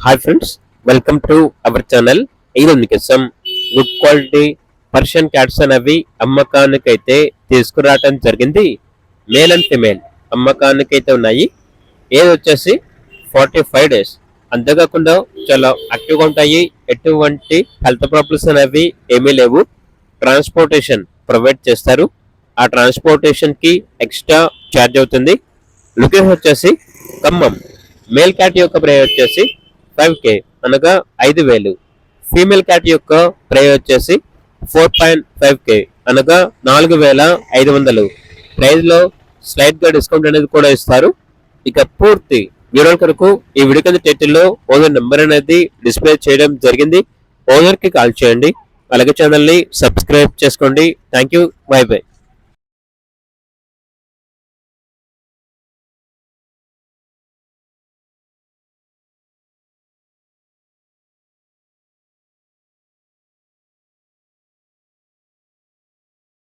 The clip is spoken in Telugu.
Hi friends, welcome to our channel. ఈరోజు మీకోసం గుడ్ క్వాలిటీ పర్షియన్ క్యాట్స్ అనేవి అమ్మకానికైతే తీసుకురావటం జరిగింది. మేల్ అండ్ ఫిమేల్ అమ్మకానికైతే ఉన్నాయి. ఏది వచ్చేసి 45 డేస్. అంతేకాకుండా చాలా యాక్టివ్గా ఉంటాయి. ఎటువంటి హెల్త్ ప్రాబ్లమ్స్ అనేవి ఏమీ లేవు. ట్రాన్స్పోర్టేషన్ ప్రొవైడ్ చేస్తారు. ఆ ట్రాన్స్పోర్టేషన్ కి ఎక్స్ట్రా ఛార్జ్ అవుతుంది. లొకేషన్ వచ్చేసి ఖమ్మం. మేల్ క్యాట్ యొక్క ప్రైస్ వచ్చేసి 5K అనగా 5,000. ఫీమేల్ క్యాట్ యొక్క ప్రైస్ వచ్చేసి 4.5K అనగా 4,500. ప్రైస్ లో స్లైట్ గా డిస్కౌంట్ అనేది కూడా ఇస్తారు. ఇక పూర్తి వివరాల కొరకు ఈ వీడియో కింద టైటిల్ లో ఓనర్ నెంబర్ అనేది డిస్ప్లే చేయడం జరిగింది. ఓనర్ కి కాల్ చేయండి. అలాగే ఛానల్ ని సబ్స్క్రైబ్ చేసుకోండి. Thank you. By by.